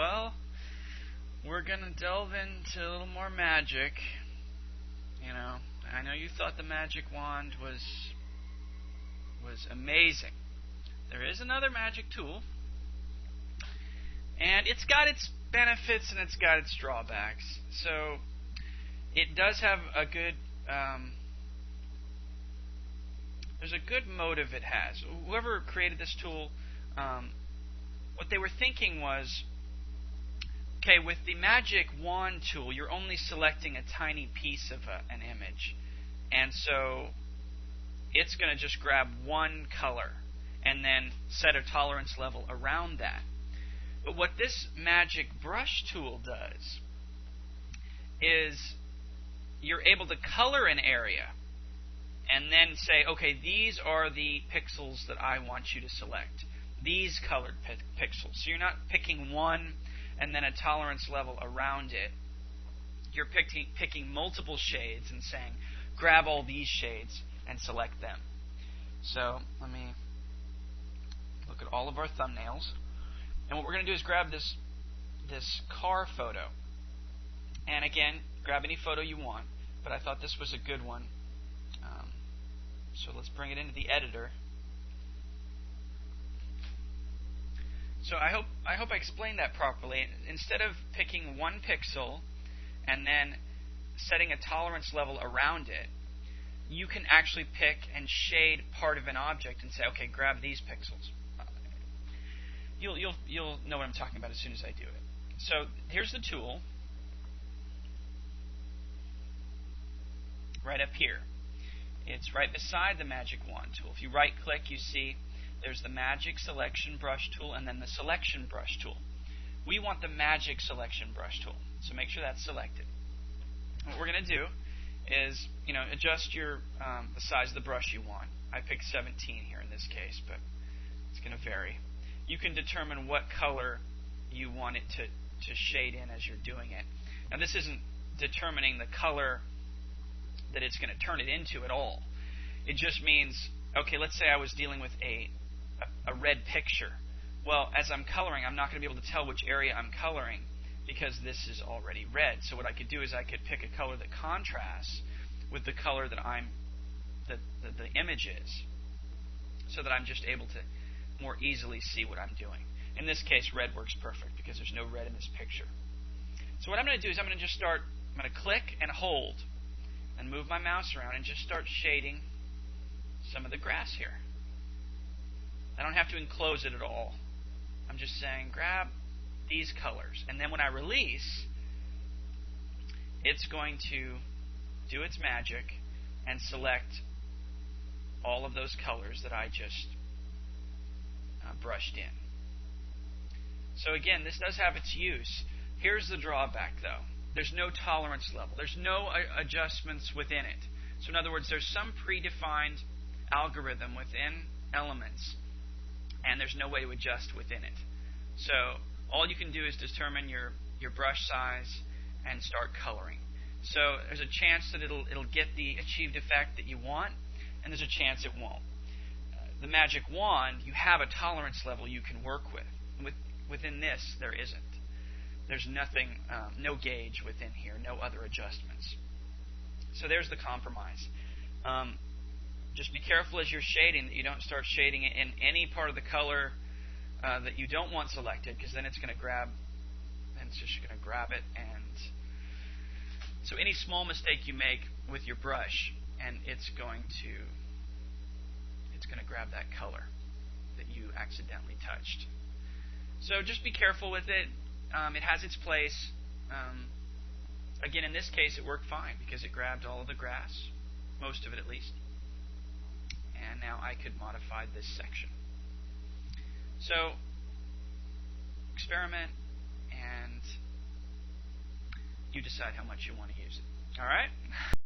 well, we're going to delve into a little more magic. You know, I know you thought the magic wand was amazing. There is another magic tool, and it's got its benefits and it's got its drawbacks. So it does have a good there's a good motive it has. Whoever created this tool, what they were thinking was, okay, with the magic wand tool, you're only selecting a tiny piece of an image, and so it's going to just grab one color and then set a tolerance level around that. But what this magic brush tool does is you're able to color an area and then say, okay, these are the pixels that I want you to select. These colored pixels. So you're not picking one and then a tolerance level around it. You're picking multiple shades and saying, grab all these shades and select them. So let me look at all of our thumbnails. And what we're going to do is grab this car photo. And again, grab any photo you want. But I thought this was a good one. So let's bring it into the editor. So I hope I explained that properly. Instead of picking one pixel and then setting a tolerance level around it, you can actually pick and shade part of an object and say, okay, grab these pixels. You'll know what I'm talking about as soon as I do it. So here's the tool right up here. It's right beside the magic wand tool. If you right click, you see there's the magic selection brush tool and then the selection brush tool. We want the magic selection brush tool, so make sure that's selected. What we're going to do is, adjust your the size of the brush you want. I picked 17 here in this case, but it's going to vary. You can determine what color you want it to shade in as you're doing it. Now this isn't determining the color that it's going to turn it into at all. It just means, okay, let's say I was dealing with a red picture. Well, as I'm coloring, I'm not going to be able to tell which area I'm coloring because this is already red. So what I could do is I could pick a color that contrasts with the color that the image is, so that I'm just able to more easily see what I'm doing. In this case, red works perfect because there's no red in this picture. So what I'm going to do is I'm going to click and hold and move my mouse around and just start shading some of the grass here. I don't have to enclose it at all. I'm just saying grab these colors, and then when I release, it's going to do its magic and select all of those colors that I just brushed in. So again, this does have its use. Here's the drawback, though. There's no tolerance level. There's no adjustments within it. So in other words, there's some predefined algorithm within Elements, and there's no way to adjust within it. So all you can do is determine your brush size and start coloring. So there's a chance that it'll get the achieved effect that you want, and there's a chance it won't. The magic wand, you have a tolerance level you can work with. Within this, there isn't. There's nothing, no gauge within here, no other adjustments. So there's the compromise. Just be careful as you're shading that you don't start shading it in any part of the color that you don't want selected, because then it's going to grab, and it's just going to grab it. And so any small mistake you make with your brush, and it's going to grab that color that you accidentally touched. So just be careful with it. It has its place. Again, in this case, it worked fine because it grabbed all of the grass, most of it at least. And now I could modify this section. So experiment, and you decide how much you want to use it. All right?